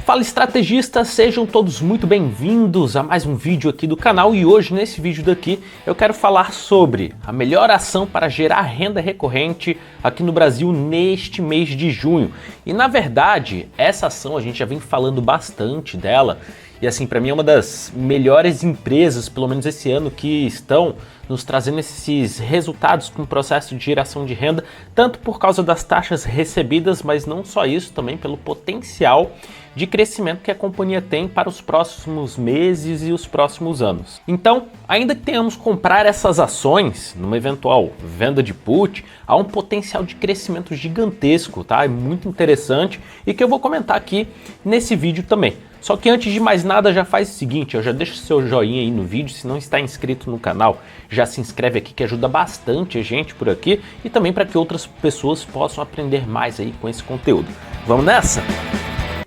Fala estrategistas, sejam todos muito bem-vindos a mais um vídeo aqui do canal e hoje nesse vídeo daqui eu quero falar sobre a melhor ação para gerar renda recorrente aqui no Brasil neste mês de junho. E na verdade, essa ação a gente já vem falando bastante dela e assim, para mim é uma das melhores empresas, pelo menos esse ano, que estão nos trazendo esses resultados com o processo de geração de renda, tanto por causa das taxas recebidas, mas não só isso, também pelo potencial de crescimento que a companhia tem para os próximos meses e os próximos anos. Então, ainda que tenhamos que comprar essas ações numa eventual venda de put, há um potencial de crescimento gigantesco, tá? É muito interessante e que eu vou comentar aqui nesse vídeo também. Só que antes de mais nada, já faz o seguinte, já deixa o seu joinha aí no vídeo, se não está inscrito no canal, já se inscreve aqui que ajuda bastante a gente por aqui e também para que outras pessoas possam aprender mais aí com esse conteúdo. Vamos nessa?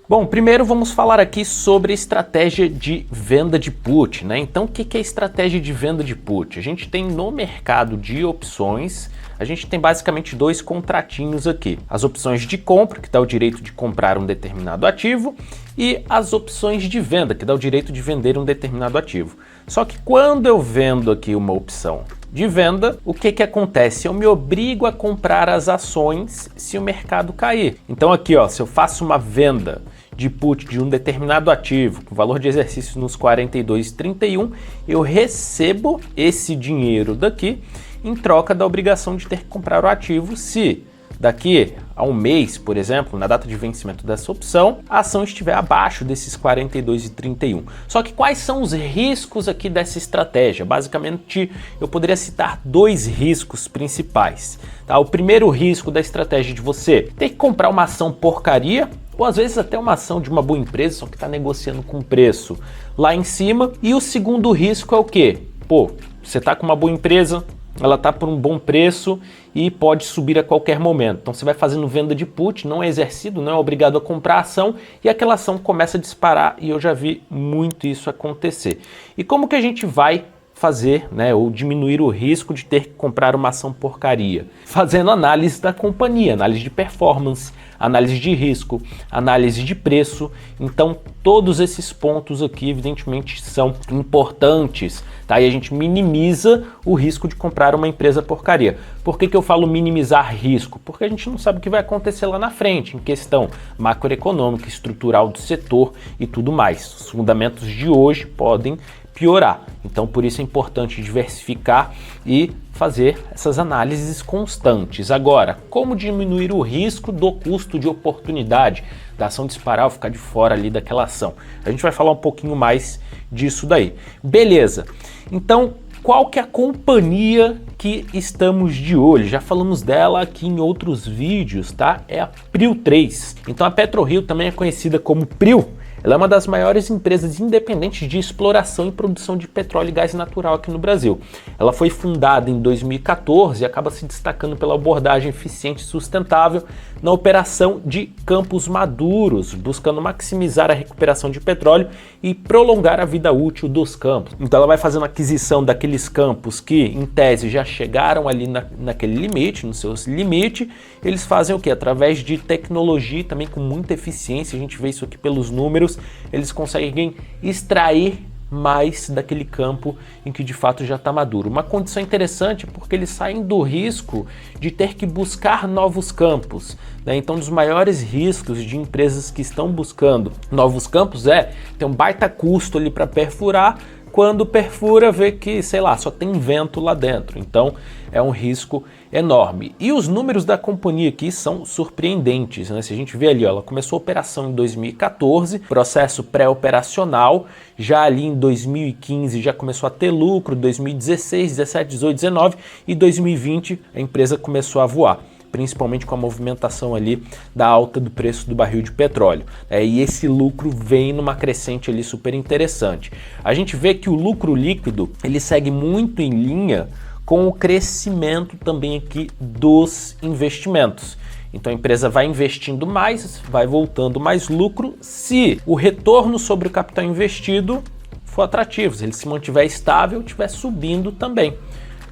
Bom, primeiro vamos falar aqui sobre estratégia de venda de put, né? Então, o que é estratégia de venda de put? A gente tem no mercado de opções, a gente tem basicamente dois contratinhos aqui. As opções de compra, que dá o direito de comprar um determinado ativo, e as opções de venda, que dá o direito de vender um determinado ativo. Só que quando eu vendo aqui uma opção de venda, o que acontece? Eu me obrigo a comprar as ações se o mercado cair. Então aqui, ó, se eu faço uma venda de put de um determinado ativo, com valor de exercício nos 42,31, eu recebo esse dinheiro daqui em troca da obrigação de ter que comprar o ativo se daqui a um mês, por exemplo, na data de vencimento dessa opção, a ação estiver abaixo desses 42,31. Só que quais são os riscos aqui dessa estratégia? Basicamente, eu poderia citar dois riscos principais. Tá? O primeiro risco da estratégia de você ter que comprar uma ação porcaria, ou às vezes até uma ação de uma boa empresa, só que está negociando com preço lá em cima. E o segundo risco é o quê? Pô, você está com uma boa empresa, ela está por um bom preço e pode subir a qualquer momento. Então você vai fazendo venda de put, não é exercido, não é obrigado a comprar a ação e aquela ação começa a disparar e eu já vi muito isso acontecer. E como que a gente vai fazer, né, ou diminuir o risco de ter que comprar uma ação porcaria? Fazendo análise da companhia, análise de performance, análise de risco, análise de preço. Então todos esses pontos aqui evidentemente são importantes, tá? E a gente minimiza o risco de comprar uma empresa porcaria. Por que eu falo minimizar risco? Porque a gente não sabe o que vai acontecer lá na frente, em questão macroeconômica, estrutural do setor e tudo mais. Os fundamentos de hoje podem piorar. Então, por isso é importante diversificar e fazer essas análises constantes. Agora, como diminuir o risco do custo de oportunidade da ação disparar ou ficar de fora ali daquela ação? A gente vai falar um pouquinho mais disso daí. Beleza. Então, qual que é a companhia que estamos de olho? Já falamos dela aqui em outros vídeos, tá? É a PRIO 3. Então, a PetroRio também é conhecida como PRIO. Ela é uma das maiores empresas independentes de exploração e produção de petróleo e gás natural aqui no Brasil. Ela foi fundada em 2014 e acaba se destacando pela abordagem eficiente e sustentável na operação de campos maduros, buscando maximizar a recuperação de petróleo e prolongar a vida útil dos campos. Então ela vai fazendo aquisição daqueles campos que, em tese, já chegaram ali naquele limite, nos seus limites. Eles fazem o quê? Através de tecnologia, também com muita eficiência, a gente vê isso aqui pelos números, eles conseguem extrair mais daquele campo em que de fato já está maduro. Uma condição interessante porque eles saem do risco de ter que buscar novos campos, né? Então, um dos maiores riscos de empresas que estão buscando novos campos é ter um baita custo ali para perfurar, quando perfura vê que, sei lá, só tem vento lá dentro. Então é um risco enorme. E os números da companhia aqui são surpreendentes, né? Se a gente vê ali, ó, ela começou a operação em 2014, processo pré-operacional, já ali em 2015 já começou a ter lucro, 2016, 17, 18, 19 e 2020 a empresa começou a voar, principalmente com a movimentação ali da alta do preço do barril de petróleo. E esse lucro vem numa crescente ali super interessante. A gente vê que o lucro líquido ele segue muito em linha com o crescimento também aqui dos investimentos. Então a empresa vai investindo mais, vai voltando mais lucro se o retorno sobre o capital investido for atrativo, se ele se mantiver estável, estiver subindo também.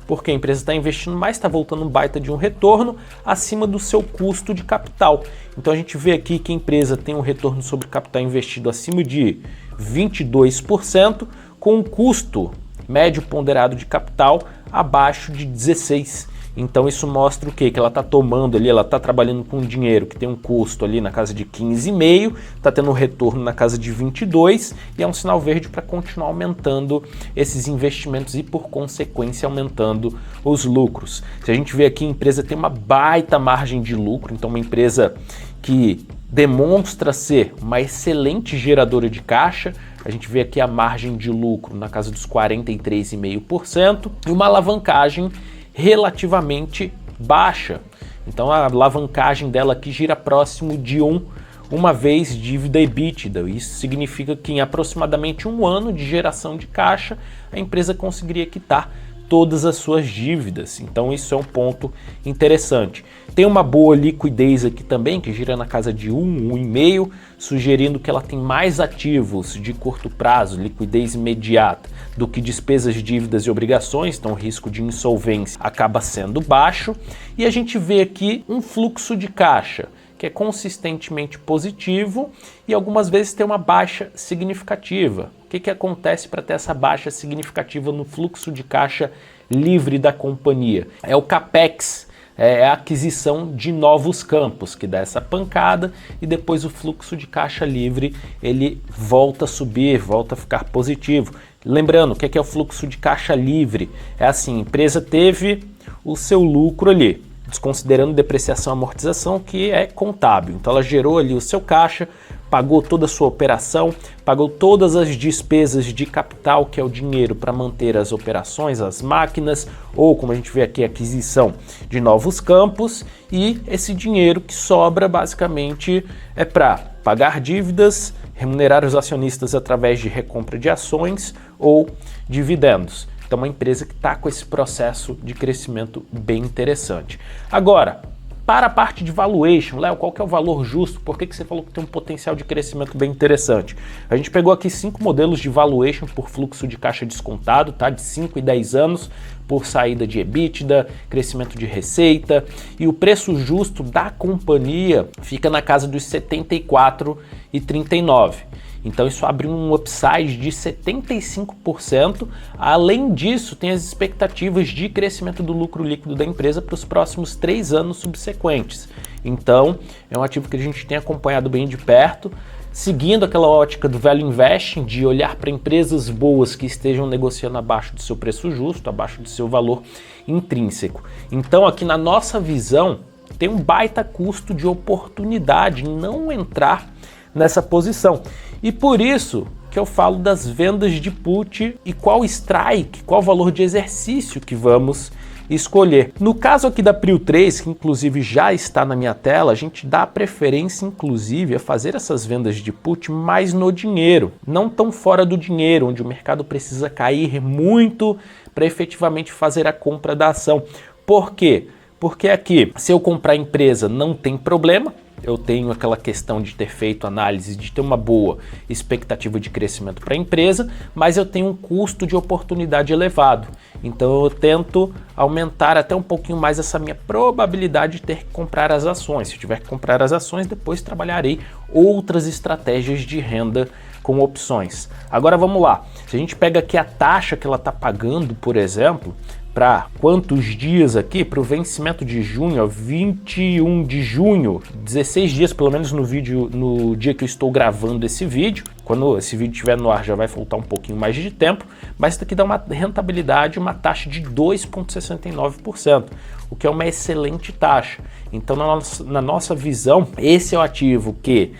porque a empresa está investindo mais, está voltando um baita de um retorno acima do seu custo de capital. Então a gente vê aqui que a empresa tem um retorno sobre capital investido acima de 22%, com um custo médio ponderado de capital abaixo de 16%. Então isso mostra o quê? Que ela está tomando ali, ela está trabalhando com dinheiro que tem um custo ali na casa de 15,5, está tendo um retorno na casa de 22 e é um sinal verde para continuar aumentando esses investimentos e por consequência aumentando os lucros. Se a gente vê aqui, a empresa tem uma baita margem de lucro, então uma empresa que demonstra ser uma excelente geradora de caixa. A gente vê aqui a margem de lucro na casa dos 43,5% e uma alavancagem relativamente baixa. Então a alavancagem dela aqui gira próximo de uma vez dívida EBITDA. Isso significa que em aproximadamente um ano de geração de caixa, a empresa conseguiria quitar todas as suas dívidas. Então isso é um ponto interessante. Tem uma boa liquidez aqui também, que gira na casa de 1,5, sugerindo que ela tem mais ativos de curto prazo, liquidez imediata, do que despesas, dívidas e obrigações, então o risco de insolvência acaba sendo baixo. E a gente vê aqui um fluxo de caixa que é consistentemente positivo e algumas vezes tem uma baixa significativa. O que acontece para ter essa baixa significativa no fluxo de caixa livre da companhia? É o CAPEX, é a aquisição de novos campos, que dá essa pancada e depois o fluxo de caixa livre ele volta a subir, volta a ficar positivo. Lembrando, o que é o fluxo de caixa livre? É assim, a empresa teve o seu lucro ali, desconsiderando depreciação e amortização, que é contábil. Então ela gerou ali o seu caixa, pagou toda a sua operação, pagou todas as despesas de capital, que é o dinheiro para manter as operações, as máquinas, ou como a gente vê aqui, aquisição de novos campos, e esse dinheiro que sobra basicamente é para pagar dívidas, remunerar os acionistas através de recompra de ações ou dividendos. Então, uma empresa que está com esse processo de crescimento bem interessante. Agora, para a parte de valuation, Léo, qual que é o valor justo? Por que você falou que tem um potencial de crescimento bem interessante? A gente pegou aqui 5 modelos de valuation por fluxo de caixa descontado, tá? De 5 e 10 anos, por saída de EBITDA, crescimento de receita, e o preço justo da companhia fica na casa dos 74,39. Então isso abre um upside de 75%. Além disso, tem as expectativas de crescimento do lucro líquido da empresa para os próximos 3 anos subsequentes. Então é um ativo que a gente tem acompanhado bem de perto, seguindo aquela ótica do value investing, de olhar para empresas boas que estejam negociando abaixo do seu preço justo, abaixo do seu valor intrínseco. Então aqui na nossa visão, tem um baita custo de oportunidade em não entrar nessa posição. E por isso que eu falo das vendas de put e qual strike, qual valor de exercício que vamos escolher. No caso aqui da Prio 3, que inclusive já está na minha tela, a gente dá preferência inclusive a fazer essas vendas de put mais no dinheiro, não tão fora do dinheiro, onde o mercado precisa cair muito para efetivamente fazer a compra da ação. Por quê? Porque aqui, se eu comprar a empresa, não tem problema. Eu tenho aquela questão de ter feito análise, de ter uma boa expectativa de crescimento para a empresa, mas eu tenho um custo de oportunidade elevado. Então eu tento aumentar até um pouquinho mais essa minha probabilidade de ter que comprar as ações. Se eu tiver que comprar as ações, depois trabalharei outras estratégias de renda com opções. Agora vamos lá. Se a gente pega aqui a taxa que ela está pagando, por exemplo, para quantos dias aqui? Para o vencimento de junho, 21 de junho, 16 dias pelo menos no dia que eu estou gravando esse vídeo. Quando esse vídeo estiver no ar já vai faltar um pouquinho mais de tempo, mas isso aqui dá uma rentabilidade, uma taxa de 2,69%, o que é uma excelente taxa. Então na nossa visão, esse é o ativo que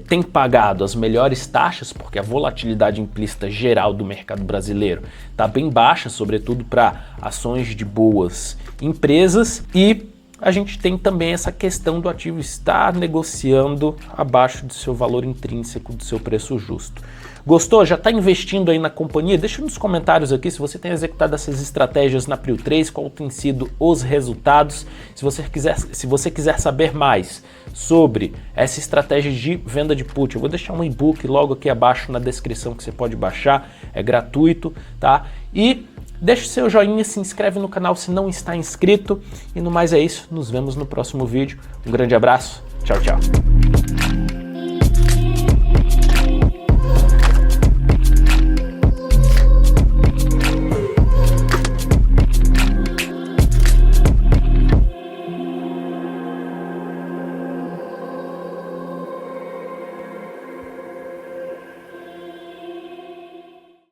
tem pagado as melhores taxas, porque a volatilidade implícita geral do mercado brasileiro está bem baixa, sobretudo para ações de boas empresas, e a gente tem também essa questão do ativo estar negociando abaixo do seu valor intrínseco, do seu preço justo. Gostou? Já está investindo aí na companhia? Deixa nos comentários aqui se você tem executado essas estratégias na Prio 3, qual tem sido os resultados. Se você quiser saber mais sobre essa estratégia de venda de put, eu vou deixar um e-book logo aqui abaixo na descrição que você pode baixar, é gratuito, tá? E Deixa o seu joinha, se inscreve no canal se não está inscrito. E no mais é isso, nos vemos no próximo vídeo. Um grande abraço, tchau, tchau.